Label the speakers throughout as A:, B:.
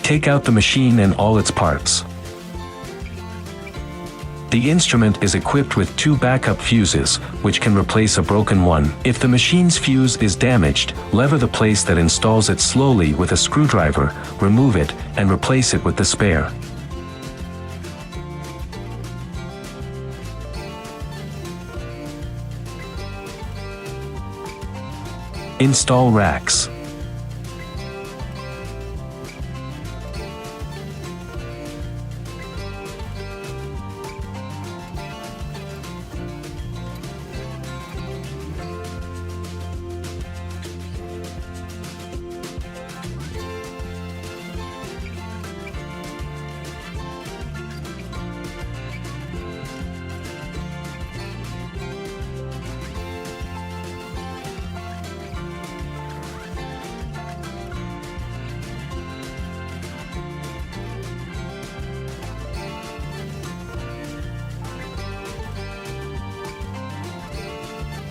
A: Take out the machine and all its parts. The instrument is equipped with 2 backup fuses, which can replace a broken one. If the machine's fuse is damaged, lever the place that installs it slowly with a screwdriver, remove it, and replace it with the spare. Install racks.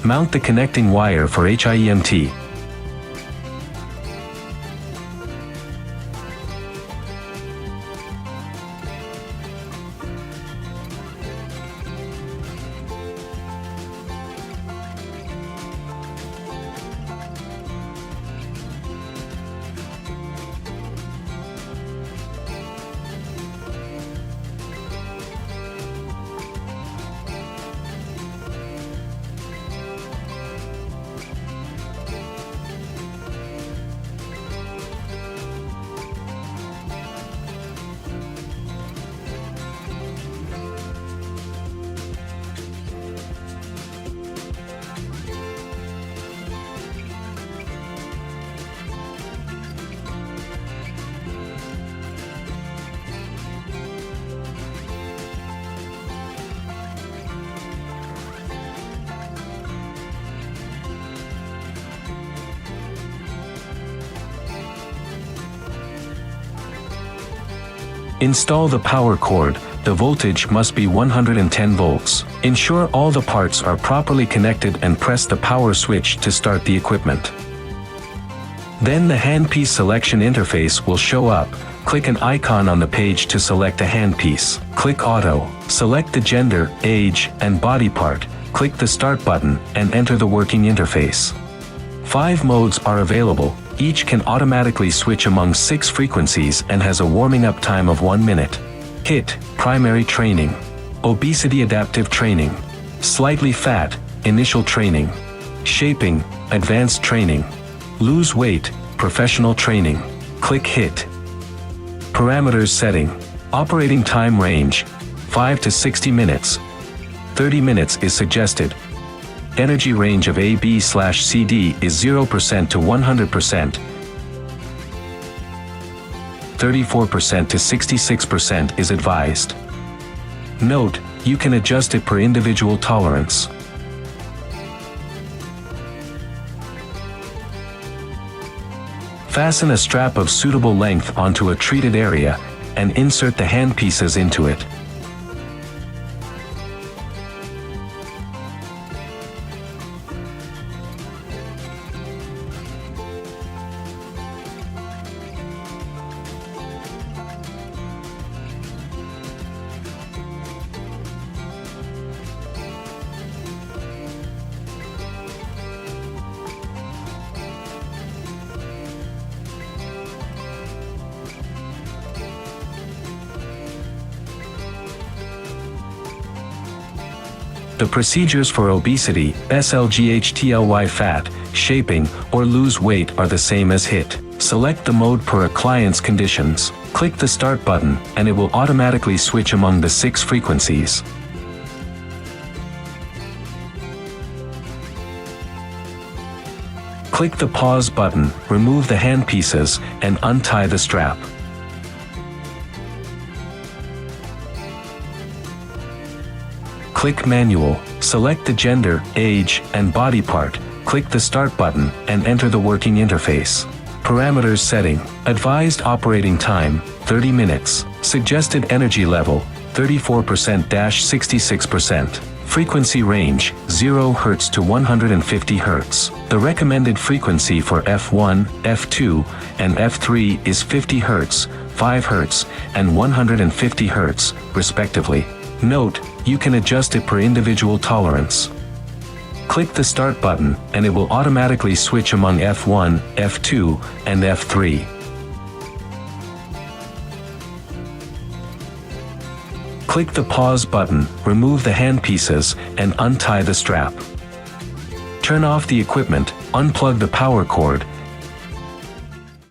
A: Mount the connecting wire for HIEMT. Install the power cord. The voltage must be 110 volts. Ensure all the parts are properly connected and press the power switch to start the equipment. Then the handpiece selection interface will show up. Click an icon on the page to select a handpiece. Click Auto. Select the gender, age, and body part. Click the Start button, and enter the working interface. 5 modes are available. Each can automatically switch among 6 frequencies and has a warming up time of 1 minute. HIT, Primary Training. Obesity Adaptive Training. Slightly Fat, Initial Training. Shaping, Advanced Training. Lose Weight, Professional Training. Click HIT. Parameters Setting. Operating Time Range, 5 to 60 minutes. 30 minutes is suggested. Energy range of AB/CD is 0% to 100%, 34% to 66% is advised. Note, you can adjust it per individual tolerance. Fasten a strap of suitable length onto a treated area, and insert the handpieces into it. The procedures for obesity, SLGHTLY fat, shaping, or lose weight are the same as HIT. Select the mode per a client's conditions. Click the Start button, and it will automatically switch among the 6 frequencies. Click the Pause button, remove the handpieces, and untie the strap. Click Manual, select the gender, age, and body part, click the Start button, and enter the working interface. Parameters Setting. Advised Operating Time, 30 minutes. Suggested Energy Level, 34%-66%. Frequency Range, 0 Hz to 150 Hz. The recommended frequency for F1, F2, and F3 is 50 Hz, 5 Hz, and 150 Hz, respectively. Note, you can adjust it per individual tolerance. Click the Start button, and it will automatically switch among F1, F2, and F3. Click the Pause button, remove the handpieces, and untie the strap. Turn off the equipment, unplug the power cord,